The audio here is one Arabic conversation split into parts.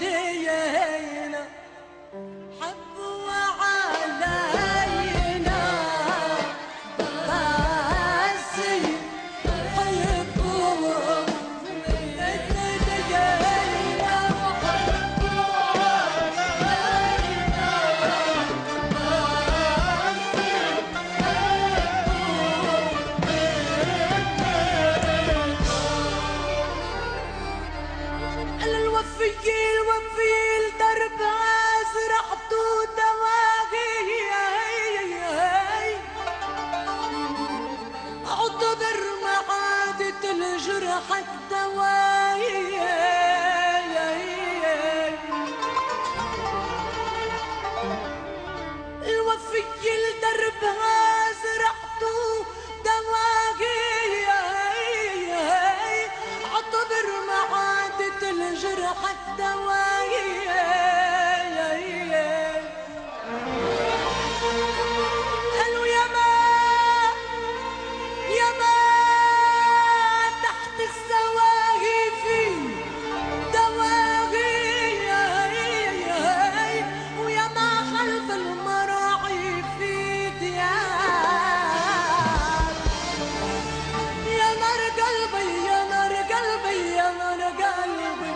مثلينا حبوا علينا بس يحبوا مثلينا وحبوا علينا الوفي درب ازرعتو دواغي اعتبر معادة الجرح الدواي الوفي درب ازرعتو دواغي اعتبر معادة الجرح الدواي قالوا ياما تحت السواهي في دواغي وياما خلف المراعي في ديار يا نار قلبي يا نار قلبي يا نار قلبي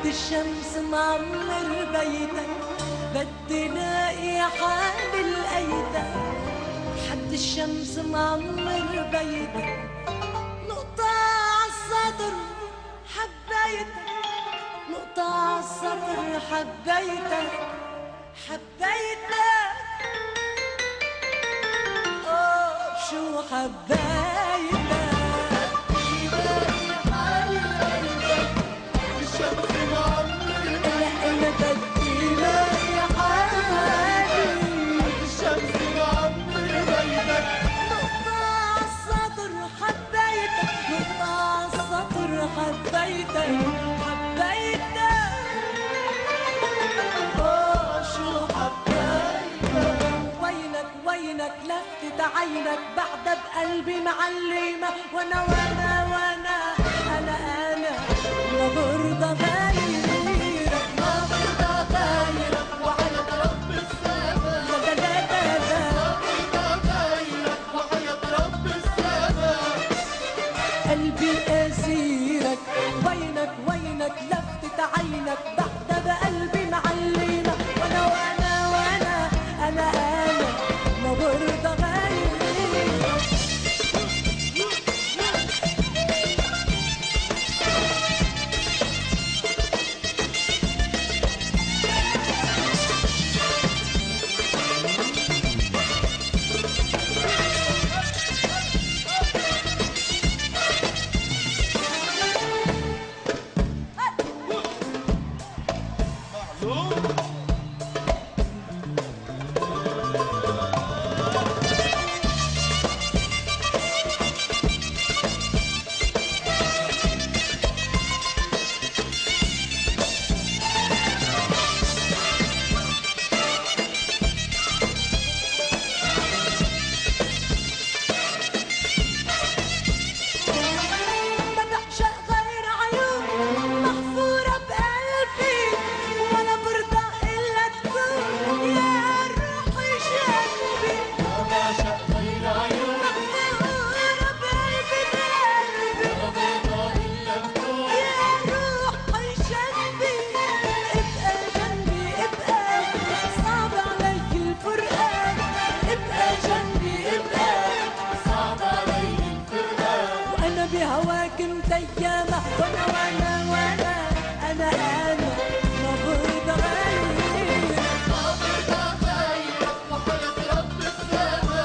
حد الشمس معمر بيتك، بدي لاقي حال الأيتام. حد الشمس معمر بيتك، نقطة عالسطر حبيتك، نقطة عالسطر حبيتك، حبيتك. شو حبيتك؟ حبيتك حبيتك. شو حبيتك؟ وينك وينك لفتت عينك بعدها بقلبي معلمة، وانا ما برضى غيرك، ما برضى غيرك وحياة رب السما، لا لا لا لا ما برضى غيرك وحياة رب السما. قلبي أسيرك، وينك وينك لفتت عينك بعدها بقلبي معلمة، وانا ما برضى غيرك. بهواك متيمة، وانا انا ما برضى غيرك، ما برضى غيرك وحياة رب السما،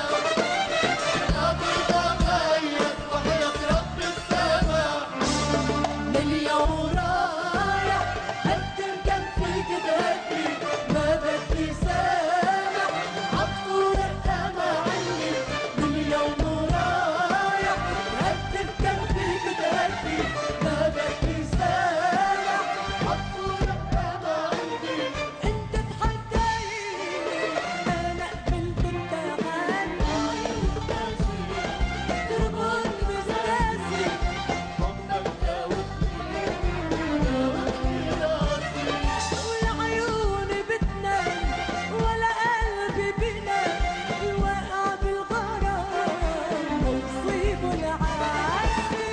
ما برضى غيرك وحياة رب السما. من اليوم رايح قدم كان فيك تهدي، ما بدي سامح عطفور الأما عني. من اليوم ما بدي سامح عطفور الأما عندي. انت تحديت انا قبلت انت عني، تربط بستاسي حبك داوتني راسي، والعيون بتنام ولا قلبي بينام، الواقع بالغرام ويصيبه العاسي.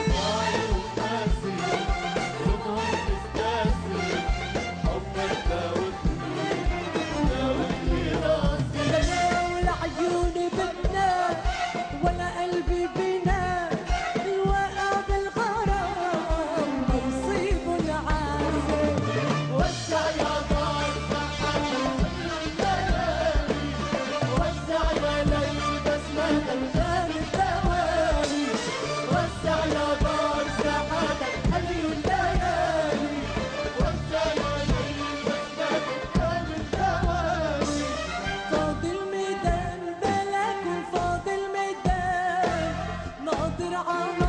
ولا قلبي بينام، الواقع بالغرام ويصيبه العافية. وسع يا دار سحابك الليالي، وسع يا ليل بسمة الغالي الدوالي، وسع يا دار سحابك الليالي، وسع يا ليل بسمة الغالي الدوالي. فاضل ميدان بلاك وفاضل ميدان ناظر عمر